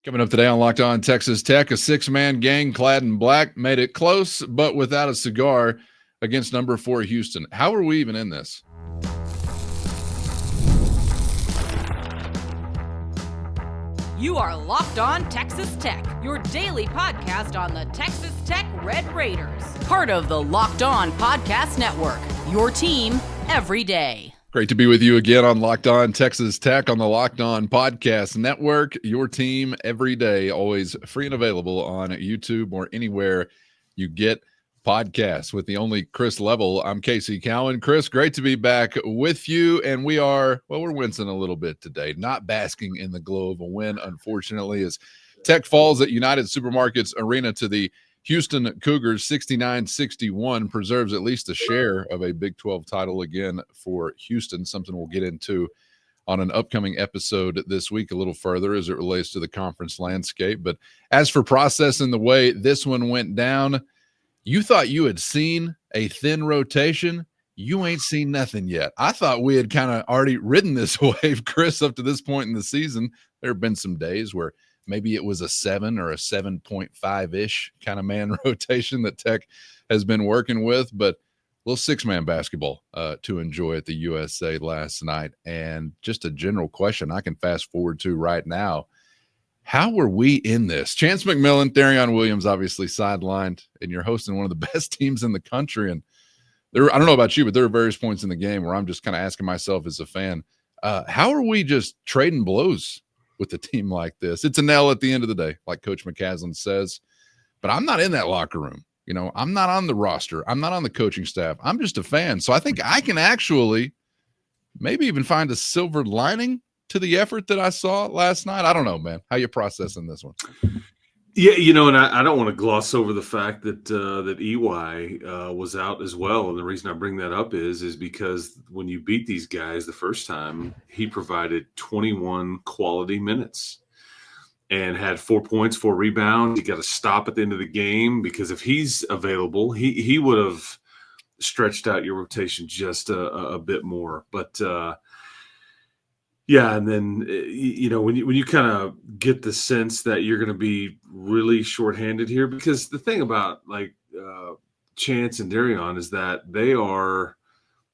Coming up today on Locked On Texas Tech, a six-man gang clad in black made it close, but without a cigar against number 4 Houston. How are we even in this? You are Locked On Texas Tech, your daily podcast on the Texas Tech Red Raiders. Part of the Locked On Podcast Network, your team every day. Great to be with you again on Locked On Texas Tech on the Locked On Podcast Network, your team every day, always free and available on YouTube or anywhere you get podcasts. With the only Chris Level, I'm Casey Cowan. Chris, great to be back with you, and we're wincing a little bit today, not basking in the glow of a win, unfortunately, as Tech falls at United Supermarkets Arena to the Houston Cougars 69-61, preserves at least a share of a Big 12 title again for Houston, something we'll get into on an upcoming episode this week a little further as it relates to the conference landscape. But as for processing the way this one went down, you thought you had seen a thin rotation. You ain't seen nothing yet. I thought we had kind of already ridden this wave, Chris, up to this point in the season. There have been some days where maybe it was a 7 or a 7.5-ish kind of man rotation that Tech has been working with, but a little six-man basketball to enjoy at the USA last night. And just a general question I can fast forward to right now. How were we in this? Chance McMillan, Darrion Williams, obviously sidelined, and you're hosting one of the best teams in the country. And I don't know about you, but there are various points in the game where I'm just kind of asking myself as a fan, how are we just trading blows with a team like this? It's an L at the end of the day, like Coach McCaslin says, but I'm not in that locker room. You know, I'm not on the roster. I'm not on the coaching staff. I'm just a fan. So I think I can actually maybe even find a silver lining to the effort that I saw last night. I don't know, man. How you processing this one? Yeah, and I don't want to gloss over the fact that that EY was out as well. And the reason I bring that up is because when you beat these guys the first time, he provided 21 quality minutes and had 4 points, 4 rebounds. He got a stop at the end of the game because if he's available, he would have stretched out your rotation just a bit more. But yeah, and then when you kind of get the sense that you're going to be really shorthanded here, because the thing about Chance and Darrion is that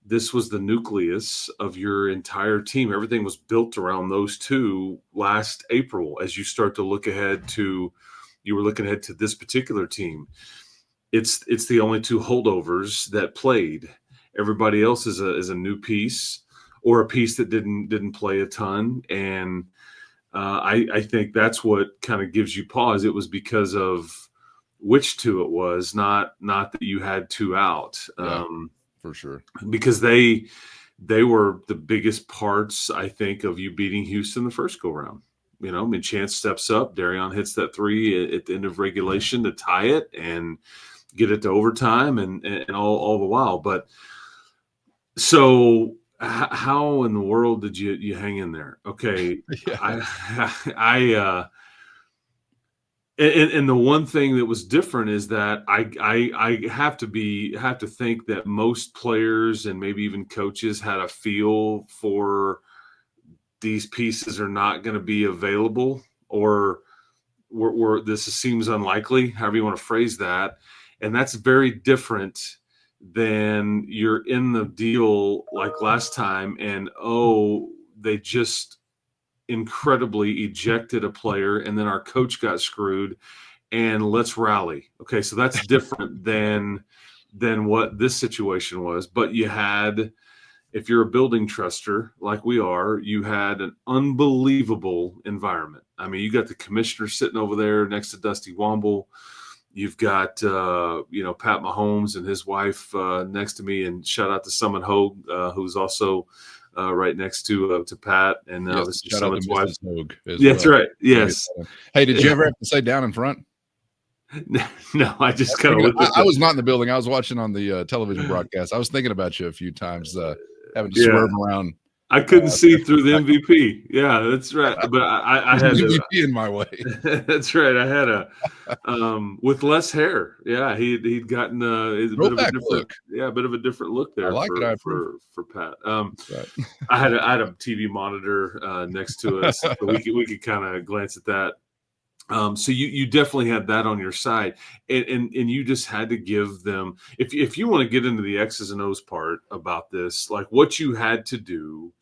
this was the nucleus of your entire team. Everything was built around those two last April. As you start to look ahead to, you were looking ahead to this particular team. It's the only two holdovers that played. Everybody else is a new piece, or a piece that didn't play a ton. And I think that's what kind of gives you pause. It was because of which two it was, not that you had two out. Yeah, for sure. Because they were the biggest parts, I think, of you beating Houston the first go-round. Chance steps up. Darrion hits that 3 at the end of regulation to tie it and get it to overtime and all the while. But so – how in the world did you hang in there? Okay. Yeah. And the one thing that was different is that I have to think that most players and maybe even coaches had a feel for these pieces are not going to be available, or this seems unlikely, however you want to phrase that. And that's very different than you're in the deal like last time and they just incredibly ejected a player and then our coach got screwed and let's rally. Okay, so that's different than what this situation was. But you had, if you're a building truster like we are, you had an unbelievable environment. I mean, you got the commissioner sitting over there next to Dusty Womble. You've got, Pat Mahomes and his wife next to me, and shout out to Summon Hogue, who's also right next to Pat. And yes, this is shout out to wife. Mrs. Hogue as That's well. right. Yes. Hey, did you ever have to say down in front? No, I just kind of looked at I was not in the building. I was watching on the television broadcast. I was thinking about you a few times, having to swerve around. I couldn't see through the MVP. Yeah, that's right. But I had MVP in my way. That's right. I had with less hair. Yeah, he'd gotten a bit of a different look. Yeah, a bit of a different look there. I like it. For Pat. Right. I had a TV monitor next to us, so we could kind of glance at that So you definitely had that on your side, and you just had to give them, if you want to get into the X's and O's part about this, like what you had to do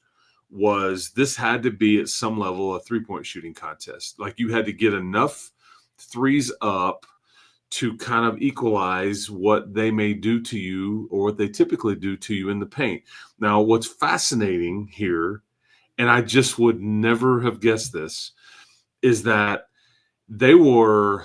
was this had to be at some level a 3-point shooting contest. Like you had to get enough threes up to kind of equalize what they may do to you or what they typically do to you in the paint. Now, what's fascinating here, and I just would never have guessed this, is that they were,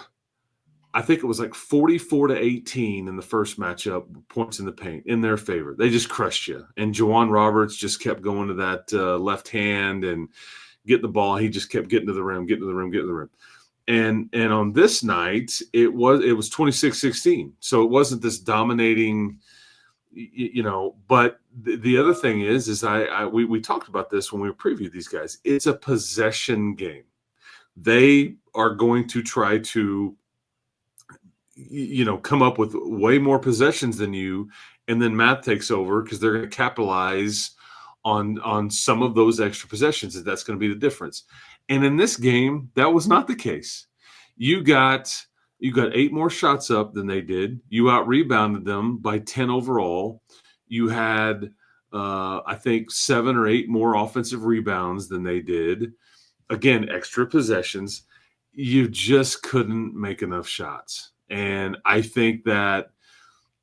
I think it was like 44-18 in the first matchup, points in the paint in their favor. They just crushed you. And Juwan Roberts just kept going to that left hand and get the ball. He just kept getting to the rim, getting to the rim, getting to the rim. And on this night, it was 26-16. So it wasn't this dominating, but the other thing is we talked about this when we previewed these guys. It's a possession game. They are going to try to, come up with way more possessions than you, and then math takes over because they're going to capitalize on some of those extra possessions, and that's going to be the difference. And in this game, that was not the case. You got 8 more shots up than they did. You out-rebounded them by 10 overall. You had, I think, 7 or 8 more offensive rebounds than they did. Again, extra possessions. You just couldn't make enough shots. And I think that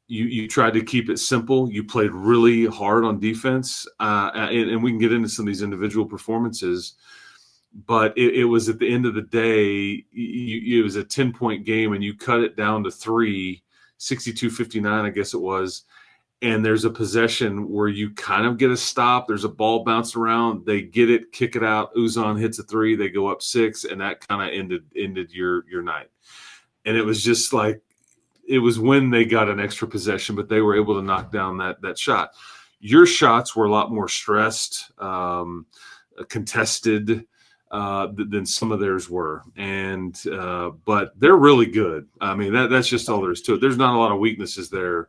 you tried to keep it simple. You played really hard on defense. And we can get into some of these individual performances. But it was at the end of the day, it was a 10-point game, and you cut it down to 3, 62-59, I guess it was. And there's a possession where you kind of get a stop. There's a ball bounced around. They get it, kick it out. Uzan hits a 3. They go up 6, and that kind of ended your night. And it was just like, it was when they got an extra possession, but they were able to knock down that shot. Your shots were a lot more stressed, contested than some of theirs were. And but they're really good. I mean, that's just all there is to it. There's not a lot of weaknesses there.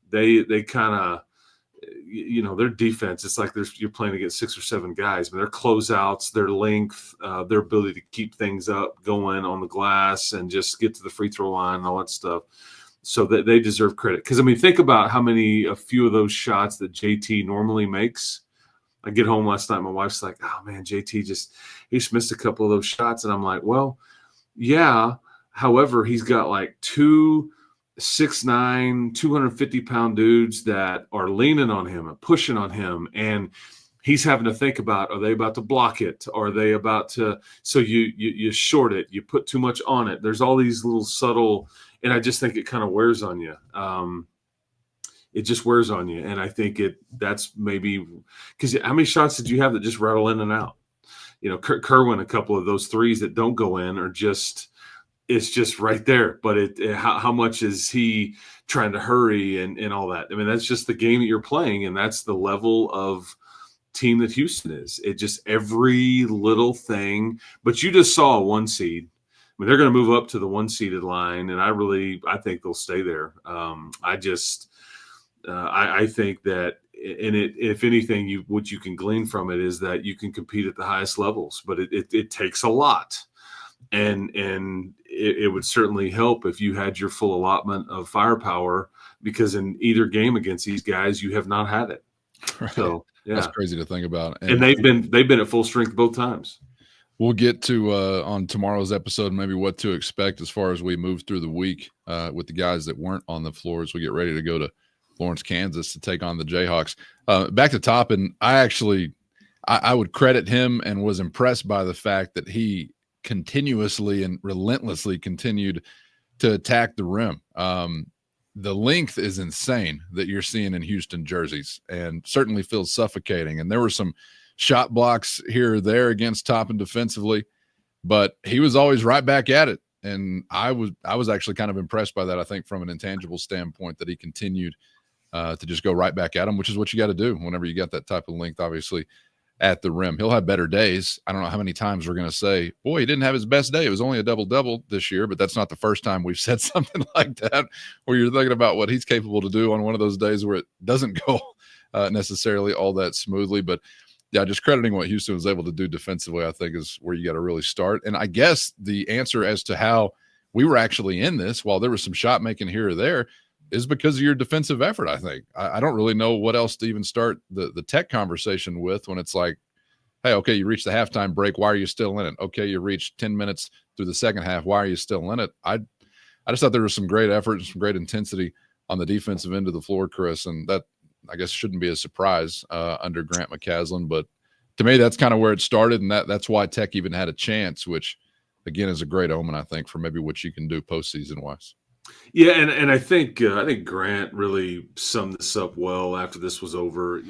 They kind of, their defense, it's like you're playing against 6 or 7 guys, but their closeouts, their length, their ability to keep things up going on the glass and just get to the free throw line and all that stuff. So that they deserve credit. Because, I mean, think about a few of those shots that JT normally makes. I get home last night, my wife's like, oh, man, JT he just missed a couple of those shots. And I'm like, well, yeah. However, he's got like 2 6'9", 250-pound dudes that are leaning on him and pushing on him, and he's having to think about, are they about to block it? Are they about to? So you short it, you put too much on it. There's all these little subtle, and I just think it kind of wears on you. It just wears on you, and I think that's maybe because how many shots did you have that just rattle in and out? Kerwin, a couple of those threes that don't go in are just. It's just right there, but how much is he trying to hurry and all that? I mean, that's just the game that you're playing, and that's the level of team that Houston is. It just every little thing. But you just saw a 1 seed. I mean, they're going to move up to the 1-seeded line, and I think they'll stay there. I think that, and if anything, what you can glean from it is that you can compete at the highest levels, but it takes a lot. And it would certainly help if you had your full allotment of firepower, because in either game against these guys, you have not had it. Right. So yeah, that's crazy to think about. And they've been at full strength both times. We'll get to on tomorrow's episode maybe what to expect as far as we move through the week with the guys that weren't on the floor as we get ready to go to Lawrence, Kansas to take on the Jayhawks. Back to Toppin, I would credit him and was impressed by the fact that he continuously and relentlessly continued to attack the rim. The length is insane that you're seeing in Houston jerseys, and certainly feels suffocating. And there were some shot blocks here or there against Toppin defensively, but he was always right back at it. And I was actually kind of impressed by that. I think from an intangible standpoint that he continued to just go right back at him, which is what you got to do whenever you got that type of length, obviously, at the rim. He'll have better days. I don't know how many times we're going to say, boy, he didn't have his best day. It was only a double-double this year, but that's not the first time we've said something like that, where you're thinking about what he's capable to do on one of those days where it doesn't go necessarily all that smoothly. But Yeah, just crediting what Houston was able to do defensively, I think, is where you got to really start. And I guess the answer as to how we were actually in this, while there was some shot making here or there, is because of your defensive effort, I think. I don't really know what else to even start the Tech conversation with when it's like, hey, okay, you reached the halftime break. Why are you still in it? Okay, you reached 10 minutes through the second half. Why are you still in it? I just thought there was some great effort and some great intensity on the defensive end of the floor, Chris, and that, I guess, shouldn't be a surprise under Grant McCasland. But to me, that's kind of where it started, and that's why Tech even had a chance, which, again, is a great omen, I think, for maybe what you can do postseason-wise. Yeah, and I think Grant really summed this up well after this was over.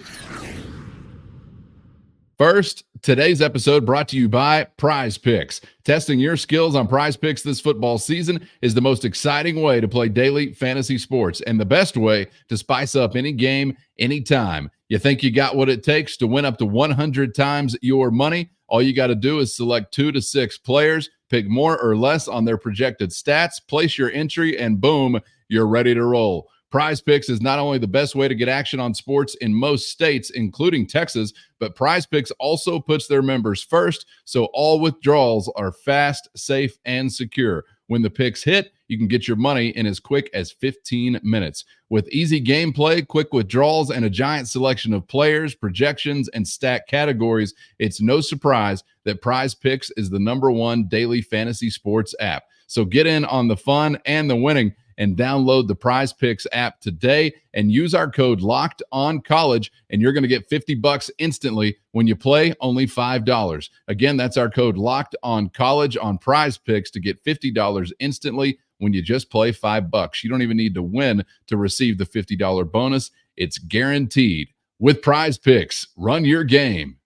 First, today's episode brought to you by Prize Picks. Testing your skills on Prize Picks this football season is the most exciting way to play daily fantasy sports and the best way to spice up any game, anytime. You think you got what it takes to win up to 100 times your money? All you got to do is select 2 to 6 players, pick more or less on their projected stats, place your entry, and boom, you're ready to roll. Prize Picks is not only the best way to get action on sports in most states, including Texas, but Prize Picks also puts their members first, so all withdrawals are fast, safe, and secure. When the picks hit, you can get your money in as quick as 15 minutes. With easy gameplay, quick withdrawals, and a giant selection of players, projections, and stat categories, it's no surprise that Prize Picks is the #1 daily fantasy sports app. So get in on the fun and the winning and download the Prize Picks app today and use our code LOCKEDONCollege, and you're going to get $50 instantly when you play only $5. Again, that's our code LOCKEDONCollege on Prize Picks to get $50 instantly when you just play $5. You don't even need to win to receive the $50 bonus. It's guaranteed. With Prize Picks, run your game.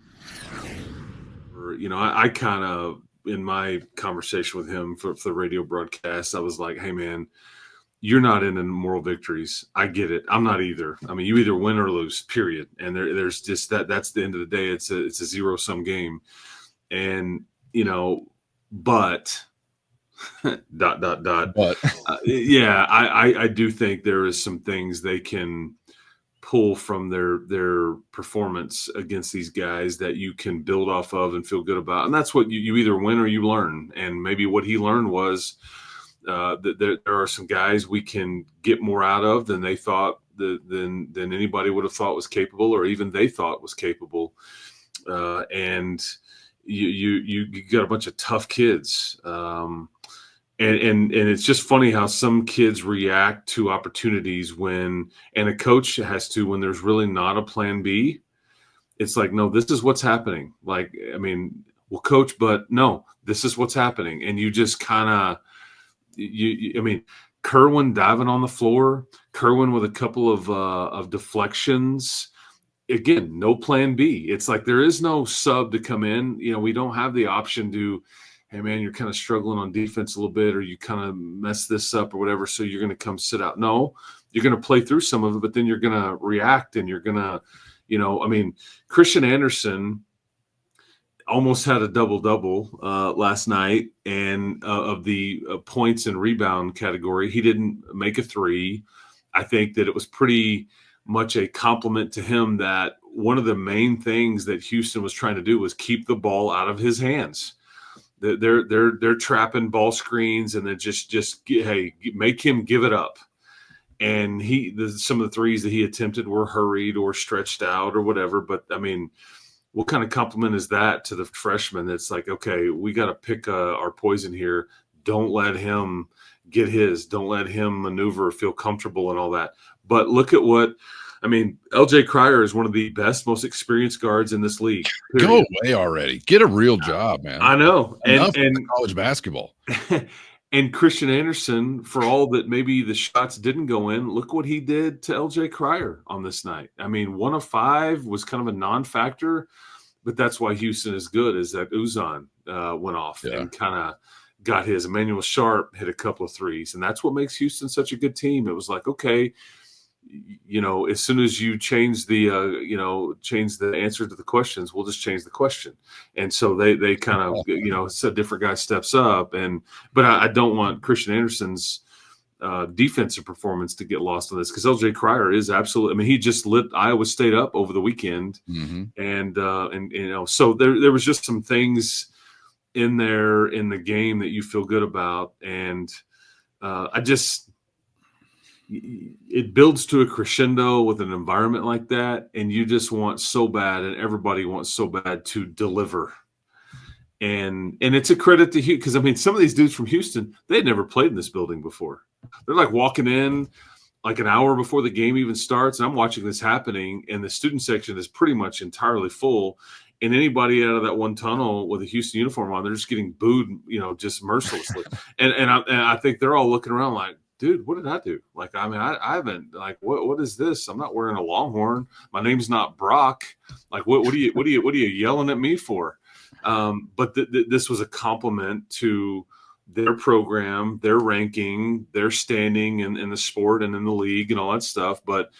You know, I kind of, in my conversation with him for the radio broadcast, I was like, hey, man, you're not in moral victories. I get it. I'm not either. I mean, you either win or lose, period. And there's just that's the end of the day. It's a zero-sum game. And, you know, but But yeah, I do think there is some things they can pull from their performance against these guys that you can build off of and feel good about. And that's what you either win or you learn. And maybe what he learned was that there are some guys we can get more out of than they thought, than anybody would have thought was capable, or even they thought was capable. And you got a bunch of tough kids. And it's just funny how some kids react to opportunities and a coach has to, when there's really not a plan B. It's like, no, this is what's happening. Like, I mean, well, coach, but no, this is what's happening. And you just kind of, I mean, Kerwin diving on the floor, Kerwin with a couple of deflections. Again, no plan B. It's like there is no sub to come in. You know, we don't have the option to, hey, man, you're kind of struggling on defense a little bit, or you kind of mess this up or whatever, so you're going to come sit out. No, you're going to play through some of it, but then you're going to react, and you're going to, you know, I mean, Christian Anderson almost had a double-double last night, and of the points and rebound category, he didn't make a three. I think that it was pretty much a compliment to him that one of the main things that Houston was trying to do was keep the ball out of his hands. They're trapping ball screens, and then just hey, make him give it up. And some of the threes that he attempted were hurried or stretched out or whatever. But I mean, what kind of compliment is that to the freshman? That's like, okay, we got to pick our poison here. Don't let him get his. Don't let him maneuver, feel comfortable, and all that. But look at what. I mean, LJ Cryer is one of the best, most experienced guards in this league. Period. Go away already. Get a real job, man. I know. And college basketball. And Christian Anderson, for all that maybe the shots didn't go in, look what he did to LJ Cryer on this night. I mean, 1 of 5 was kind of a non-factor, but that's why Houston is good, is that Uzan went off and kind of got his. Emmanuel Sharp hit a couple of threes, and that's what makes Houston such a good team. It was like, okay, you know, as soon as you change the answer to the questions, we'll just change the question. And so they kind of, you know, it's a different guy steps up. But I don't want Christian Anderson's defensive performance to get lost on this, because LJ Cryer is absolutely. I mean, he just lit Iowa State up over the weekend, and so there was just some things in there in the game that you feel good about, and it builds to a crescendo with an environment like that, and you just want so bad, and everybody wants so bad to deliver. And it's a credit to Houston, because I mean, some of these dudes from Houston, they had never played in this building before. They're like walking in like an hour before the game even starts, and I'm watching this happening, and the student section is pretty much entirely full. And anybody out of that one tunnel with a Houston uniform on, they're just getting booed, just mercilessly. and I think they're all looking around like, dude, what did I do? Like, I mean, I haven't, like, what is this? I'm not wearing a Longhorn. My name's not Brock. Like, what are you yelling at me for? But this was a compliment to their program, their ranking, their standing in the sport and in the league and all that stuff. But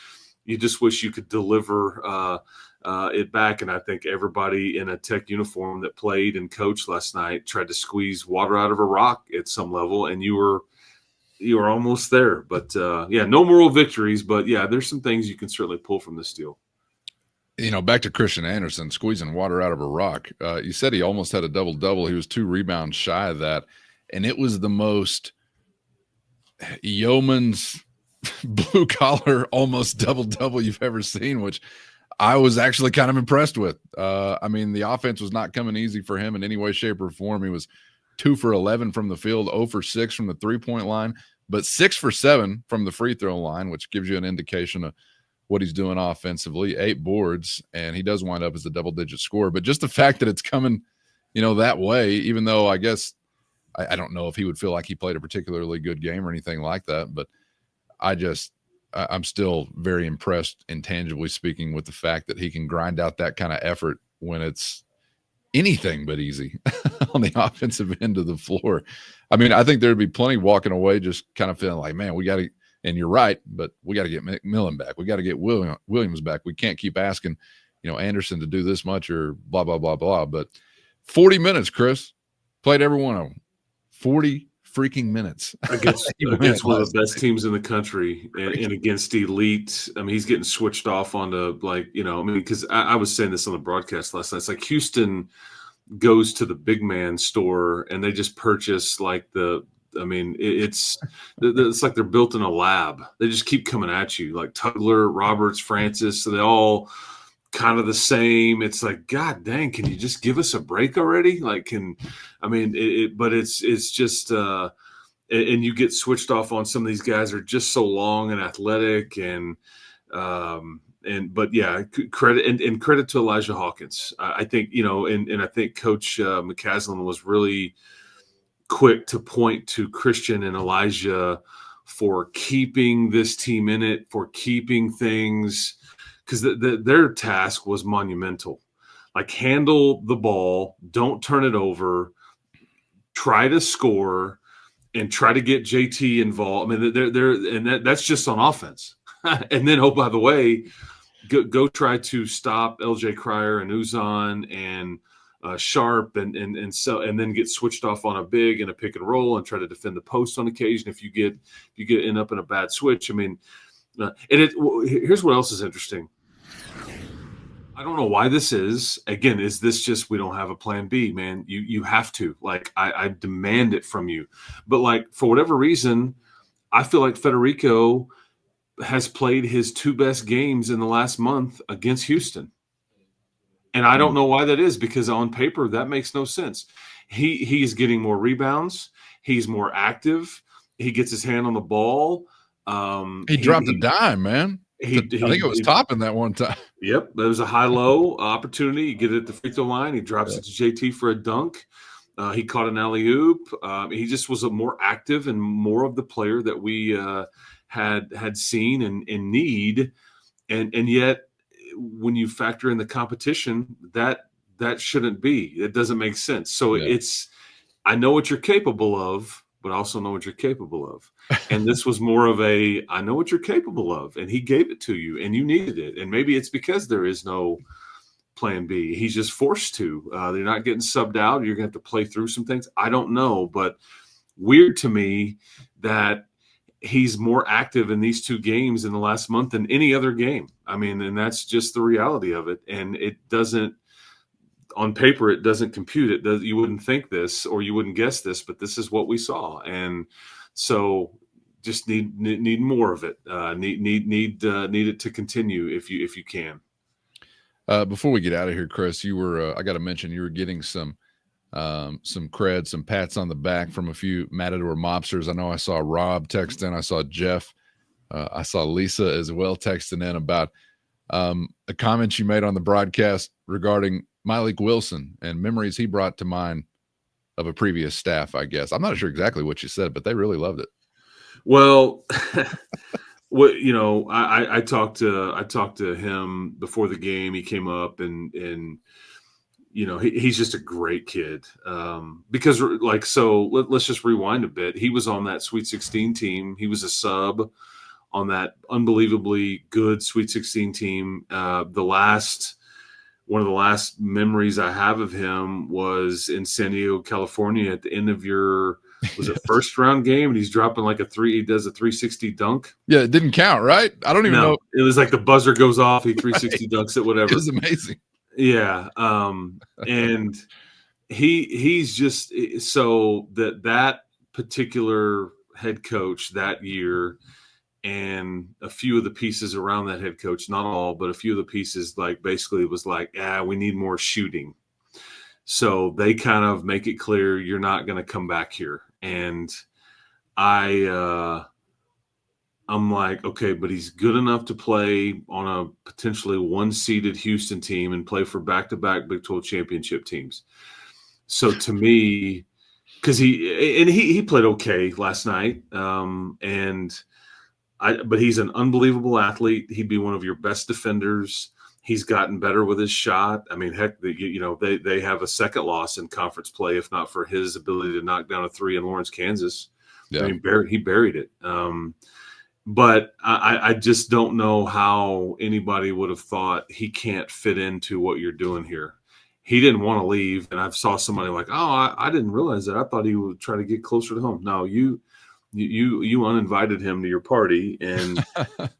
you just wish you could deliver it back. And I think everybody in a Tech uniform that played and coached last night tried to squeeze water out of a rock at some level, and you were almost there. But no moral victories, but yeah, there's some things you can certainly pull from this deal. Back to Christian Anderson squeezing water out of a rock. You said he almost had a double-double. He was 2 rebounds shy of that. And it was the most yeoman's blue-collar almost double-double you've ever seen, which I was actually kind of impressed with. I mean, the offense was not coming easy for him in any way, shape, or form. He was 2 for 11 from the field, 0 for 6 from the three-point line, but 6 for 7 from the free throw line, which gives you an indication of what he's doing offensively. 8 boards, and he does wind up as a double-digit scorer. But just the fact that it's coming, that way, even though I guess I don't know if he would feel like he played a particularly good game or anything like that, but I'm still very impressed, intangibly speaking, with the fact that he can grind out that kind of effort when it's anything but easy on the offensive end of the floor. I mean, I think there'd be plenty walking away just kind of feeling like, man, we got to, and you're right, but we got to get McMillan back. We got to get Williams back. We can't keep asking, Anderson to do this much or blah, blah, blah, blah. But 40 minutes, Chris, played every one of them. 40 freaking minutes against one of the best teams in the country, and against elite. I mean, he's getting switched off onto because I was saying this on the broadcast last night. It's like Houston goes to the big man store and they just purchase it's like they're built in a lab. They just keep coming at you, like Tugler, Roberts, Francis. So they all kind of the same. It's like, God dang, can you just give us a break already? Like, but it's just, and you get switched off on some of these guys are just so long and athletic but yeah, credit and credit to Elijah Hawkins. I think, and I think Coach McCaslin was really quick to point to Christian and Elijah for keeping this team in it, for keeping things, because their task was monumental. Like, handle the ball, don't turn it over, try to score, and try to get JT involved. I mean, that's just on offense. And then, oh, by the way, go try to stop LJ Cryer and Uzan and Sharp and then get switched off on a big and a pick and roll and try to defend the post on occasion. If you end up in a bad switch, I mean. Here's what else is interesting. I don't know why this is. Again, is this just we don't have a plan B, man? You have to. Like, I demand it from you. But, like, for whatever reason, I feel like Federico has played his 2 best games in the last month against Houston. And I don't know why that is, because on paper that makes no sense. He's getting more rebounds. He's more active. He gets his hand on the ball. He dropped a dime, man. I think it was topping that one time. Yep. There was a high-low opportunity. You get it at the free throw line. He drops it to JT for a dunk. He caught an alley-oop. He just was a more active and more of the player that we had seen and need. And yet, when you factor in the competition, that shouldn't be. It doesn't make sense. So I know what you're capable of, but I also know what you're capable of. And this was more of I know what you're capable of, and he gave it to you, and you needed it. And maybe it's because there is no plan B. He's just forced to. They're not getting subbed out. You're going to have to play through some things. I don't know, but weird to me that he's more active in these 2 games in the last month than any other game. I mean, and that's just the reality of it. And it doesn't, on paper, it doesn't compute. It does. You wouldn't think this, or you wouldn't guess this, but this is what we saw. And so just need more of it. Need it to continue if you can. Before we get out of here, Chris, you were, I got to mention, you were getting some cred, some pats on the back from a few Matador mobsters. I know I saw Rob text in. I saw Jeff. I saw Lisa as well texting in about a comment you made on the broadcast regarding Mylik Wilson and memories he brought to mind of a previous staff, I guess. I'm not sure exactly what you said, but they really loved it. Well, I talked to him before the game. He came up and he's just a great kid. Because let's just rewind a bit. He was on that Sweet 16 team. He was a sub on that unbelievably good Sweet 16 team. One of the last memories I have of him was in San Diego, California, at the end of your first round game, and he's dropping he does a 360 dunk. Yeah, it didn't count, right? I don't even know. It was like the buzzer goes off, he 360 dunks it, whatever. It was amazing. Yeah. And he's just so that particular head coach that year, and a few of the pieces around that head coach, not all, but a few of the pieces, basically was we need more shooting. So they kind of make it clear you're not going to come back here. And I'm like, okay, but he's good enough to play on a potentially 1-seeded Houston team and play for back-to-back Big 12 championship teams. So to me, because he played okay last night, but he's an unbelievable athlete. He'd be one of your best defenders. He's gotten better with his shot. I mean, heck, they have a second loss in conference play, if not for his ability to knock down a 3 in Lawrence, Kansas. Yeah. I mean, he buried it. But I just don't know how anybody would have thought he can't fit into what you're doing here. He didn't want to leave, and I saw somebody like, oh, I didn't realize that. I thought he would try to get closer to home. No, you uninvited him to your party, and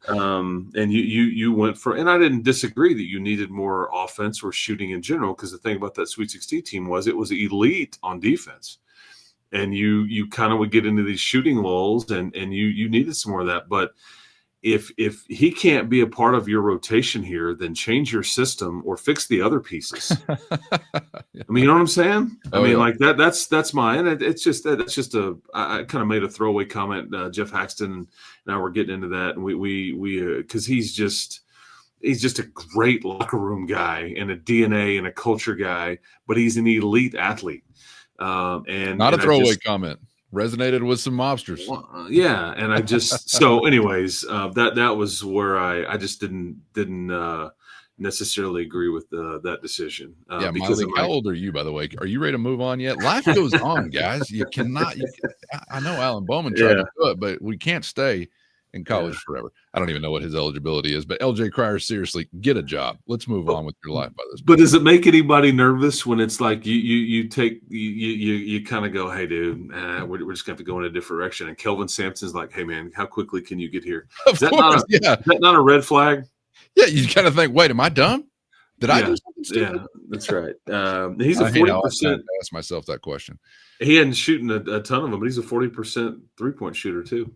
and you went for, and I didn't disagree that you needed more offense or shooting in general, because the thing about that Sweet 16 team was it was elite on defense, and you kind of would get into these shooting lulls, and you needed some more of that. But if he can't be a part of your rotation here, then change your system or fix the other pieces. Yeah. I mean, you know what I'm saying? Oh, I mean, yeah. like that's mine. It's just I kind of made a throwaway comment. Jeff Haxton and I were getting into that, and we because he's just a great locker room guy and a DNA and a culture guy, but he's an elite athlete. And not a throwaway comment. Resonated with some mobsters. Yeah, and I just so anyways, that was where I just didn't necessarily agree with that decision. Yeah, Mylik, how old are you, by the way? Are you ready to move on yet? Life goes on, guys. You cannot. I know Alan Bowman tried to do it, but we can't stay in college forever. I don't even know what his eligibility is, but LJ Cryer, seriously, get a job. Let's move on with your life by this point. But does it make anybody nervous when it's like you kind of go, hey, dude, we're just going to have to go in a different direction? And Kelvin Sampson's like, hey, man, how quickly can you get here? Is that not a red flag? Yeah, you kind of think, wait, am I dumb? Did I do something stupid? Yeah, that's right. He's a 40%. Ask myself that question. He hadn't shooting a ton of them, but he's a 40% three-point shooter too.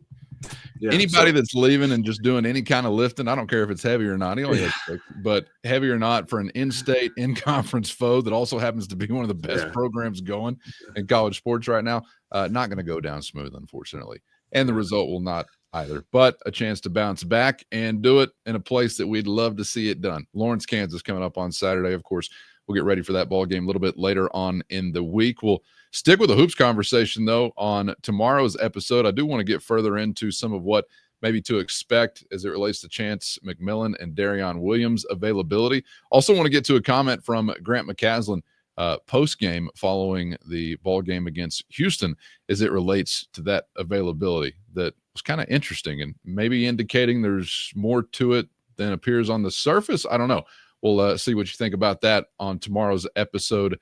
Yeah, anybody that's leaving and just doing any kind of lifting, I don't care if it's heavy or not. He only has 6, but heavy or not, for an in-state, in-conference foe that also happens to be one of the best programs going in college sports right now, not going to go down smooth, unfortunately. And the result will not either, but a chance to bounce back and do it in a place that we'd love to see it done. Lawrence, Kansas, coming up on Saturday. Of course, we'll get ready for that ball game a little bit later on in the week. We'll stick with the hoops conversation, though, on tomorrow's episode. I do want to get further into some of what maybe to expect as it relates to Chance McMillan and Darrion Williams' availability. Also want to get to a comment from Grant McCaslin post-game following the ball game against Houston as it relates to that availability that was kind of interesting and maybe indicating there's more to it than appears on the surface. I don't know. We'll see what you think about that on tomorrow's episode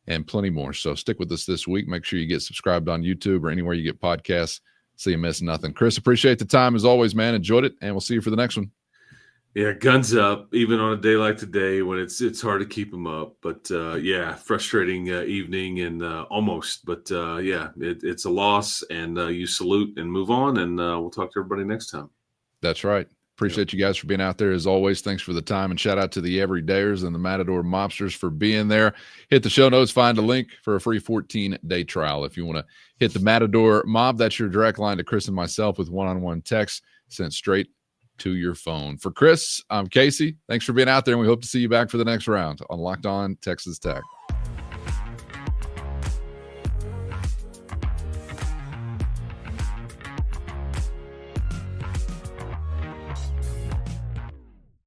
and plenty more. So stick with us this week. Make sure you get subscribed on YouTube or anywhere you get podcasts. so you miss nothing. Chris, appreciate the time as always, man. Enjoyed it, and we'll see you for the next one. Yeah, guns up, even on a day like today when it's hard to keep them up. But frustrating evening and almost. But it's a loss, and you salute and move on, and we'll talk to everybody next time. That's right. Appreciate you guys for being out there as always. Thanks for the time, and shout out to the Everydayers and the Matador Mobsters for being there. Hit the show notes, find a link for a free 14-day trial. If you want to hit the Matador Mob, that's your direct line to Chris and myself with one-on-one text sent straight to your phone. For Chris, I'm Casey. Thanks for being out there, and we hope to see you back for the next round on Locked On Texas Tech.